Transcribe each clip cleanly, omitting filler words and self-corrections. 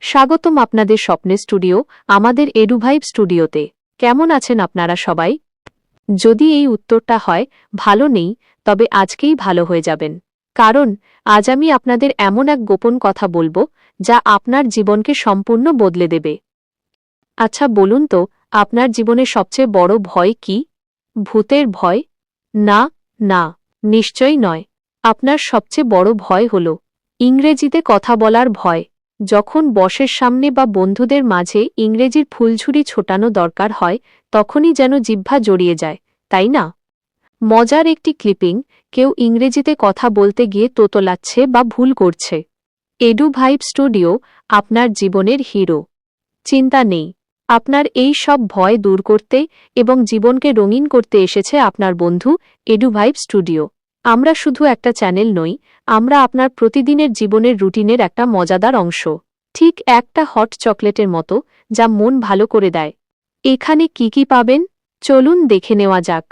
স্বাগতম আপনাদের স্বপ্নের স্টুডিও, আমাদের এডুভাইব স্টুডিওতে। কেমন আছেন আপনারা সবাই? যদি এই উত্তরটা হয় ভালো নেই, তবে আজকেই ভালো হয়ে যাবেন। কারণ আজ আমি আপনাদের এমন এক গোপন কথা বলবো যা আপনার জীবনকে সম্পূর্ণ বদলে দেবে। আচ্ছা বলুন তো, আপনার জীবনে সবচেয়ে বড় ভয় কি? ভূতের ভয়? না, না, নিশ্চয়ই নয়। আপনার সবচেয়ে বড় ভয় হল ইংরেজিতে কথা বলার ভয়। যখন বসের সামনে বা বন্ধুদের মাঝে ইংরেজির ফুলঝুরি ছোটানো দরকার হয়, তখনই যেন জিহ্বা জড়িয়ে যায়, তাই না? মজার একটি ক্লিপিং, কেউ ইংরেজিতে কথা বলতে গিয়ে তোতলাচ্ছে বা ভুল করছে। এডুভাইব স্টুডিও আপনার জীবনের হিরো। চিন্তা নেই, আপনার এই সব ভয় দূর করতে এবং জীবনকে রঙিন করতে এসেছে আপনার বন্ধু এডুভাইব স্টুডিও। আমরা শুধু একটা চ্যানেল নই, আমরা আপনার প্রতিদিনের জীবনের রুটিনের একটা মজাদার অংশ। ঠিক একটা হট চকলেটের মতো, যা মন ভালো করে দেয়। এখানে কি কি পাবেন, চলুন দেখে নেওয়া যাক।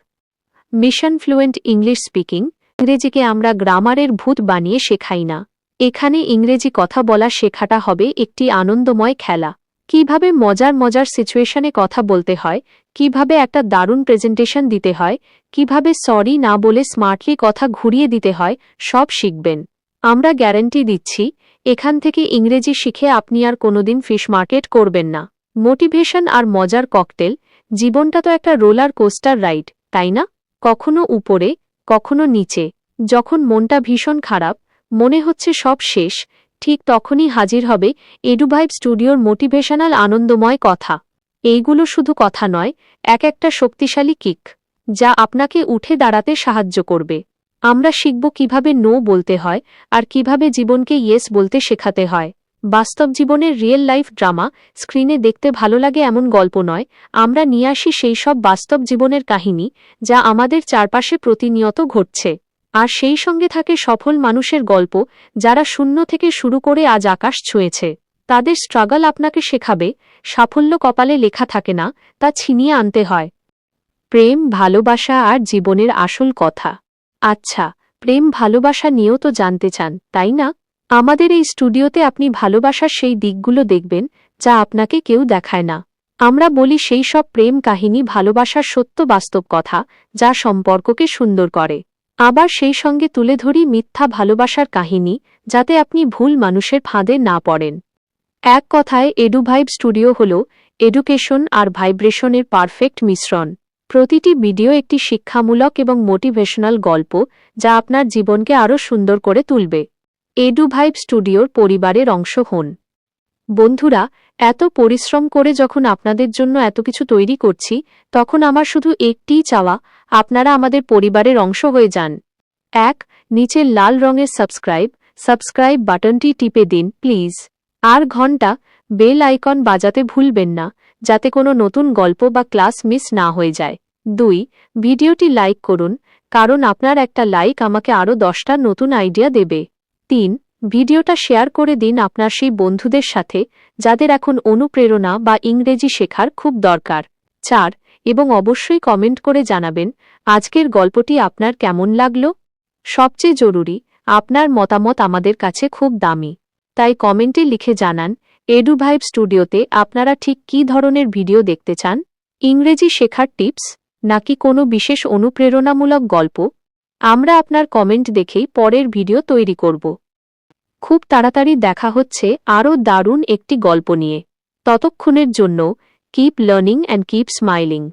Mission fluent English speaking. ইংরেজিকে আমরা গ্রামারের ভূত বানিয়ে শেখাই না। এখানে ইংরেজি কথা বলা শেখাটা হবে একটি আনন্দময় খেলা। কিভাবে মজার মজার সিচুয়েশনে কথা বলতে হয়, কিভাবে একটা দারুণ প্রেজেন্টেশন দিতে হয়, কিভাবে সরি না বলে স্মার্টলি কথা ঘুরিয়ে দিতে হয়, সব শিখবেন। আমরা গ্যারান্টি দিচ্ছি, এখান থেকে ইংরেজি শিখে আপনি আর কোনোদিন ফিশ মার্কেট করবেন না। মোটিভেশন আর মজার ককটেল। জীবনটা তো একটা রোলার কোস্টার রাইড, তাই না? কখনো উপরে, কখনো নিচে। যখন মনটা ভীষণ খারাপ, মনে হচ্ছে সব শেষ, ঠিক তখনই হাজির হবে এডুভাইব স্টুডিওর মোটিভেশনাল আনন্দময় কথা। এইগুলো শুধু কথা নয়, এক একটা শক্তিশালী কিক, যা আপনাকে উঠে দাঁড়াতে সাহায্য করবে। আমরা শিখব কিভাবে নো বলতে হয় আর কিভাবে জীবনকে ইয়েস বলতে শেখাতে হয়। বাস্তব জীবনের রিয়েল লাইফ ড্রামা। স্ক্রিনে দেখতে ভালো লাগে এমন গল্প নয়, আমরা নিয়ে আসি সেই সব বাস্তব জীবনের কাহিনী যা আমাদের চারপাশে প্রতিনিয়ত ঘটছে। আর সেই সঙ্গে থাকে সফল মানুষের গল্প, যারা শূন্য থেকে শুরু করে আজ আকাশ ছুঁয়েছে। তাদের স্ট্রাগল আপনাকে শেখাবে, সাফল্য কপালে লেখা থাকে না, তা ছিনিয়ে আনতে হয়। প্রেম, ভালোবাসা আর জীবনের আসল কথা। আচ্ছা, প্রেম ভালোবাসা নিয়েও তো জানতে চান, তাই না? আমাদের এই স্টুডিওতে আপনি ভালোবাসার সেই দিকগুলো দেখবেন যা আপনাকে কেউ দেখায় না। আমরা বলি সেই সব প্রেম কাহিনী, ভালোবাসার সত্য বাস্তব কথা, যা সম্পর্ককে সুন্দর করে। আবার সেই সঙ্গে তুলে ধরি মিথ্যা ভালোবাসার কাহিনী, যাতে আপনি ভুল মানুষের ফাঁদে না পড়েন। এক কথায় এডুভাইব স্টুডিও হল এডুকেশন আর ভাইব্রেশনের পারফেক্ট মিশ্রণ। প্রতিটি ভিডিও একটি শিক্ষামূলক এবং মোটিভেশনাল গল্প, যা আপনার জীবনকে আরও সুন্দর করে তুলবে। এডুভাইব স্টুডিওর পরিবারের অংশ হন। বন্ধুরা, এত পরিশ্রম করে যখন আপনাদের জন্য এত কিছু তৈরি করছি, তখন আমার শুধু একটিই চাওয়া, আপনারা আমাদের পরিবারের অংশ হয়ে যান। এক, নিচের লাল রঙের সাবস্ক্রাইব বাটনটি টিপে দিন প্লিজ। আর ঘন্টা, বেল আইকন বাজাতে ভুলবেন না, যাতে কোনো নতুন গল্প বা ক্লাস মিস না হয়ে যায়। 2, ভিডিওটি লাইক করুন, কারণ আপনার একটা লাইক আমাকে আরও 10টা নতুন আইডিয়া দেবে। 3, ভিডিওটা শেয়ার করে দিন আপনার সেই বন্ধুদের সাথে, যাদের এখন অনুপ্রেরণা বা ইংরেজি শেখার খুব দরকার। 4, এবং অবশ্যই কমেন্ট করে জানাবেন আজকের গল্পটি আপনার কেমন লাগলো। সবচেয়ে জরুরি, আপনার মতামত আমাদের কাছে খুব দামি। তাই কমেন্টে লিখে জানান এডুভাইব স্টুডিওতে আপনারা ঠিক কী ধরনের ভিডিও দেখতে চান। ইংরেজি শেখার টিপস, নাকি কোনো বিশেষ অনুপ্রেরণামূলক গল্প? আমরা আপনার কমেন্ট দেখেই পরের ভিডিও তৈরি করব। খুব তাড়াতাড়ি দেখা হচ্ছে আরও দারুণ একটি গল্প নিয়ে। ততক্ষণের জন্য keep learning and keep smiling.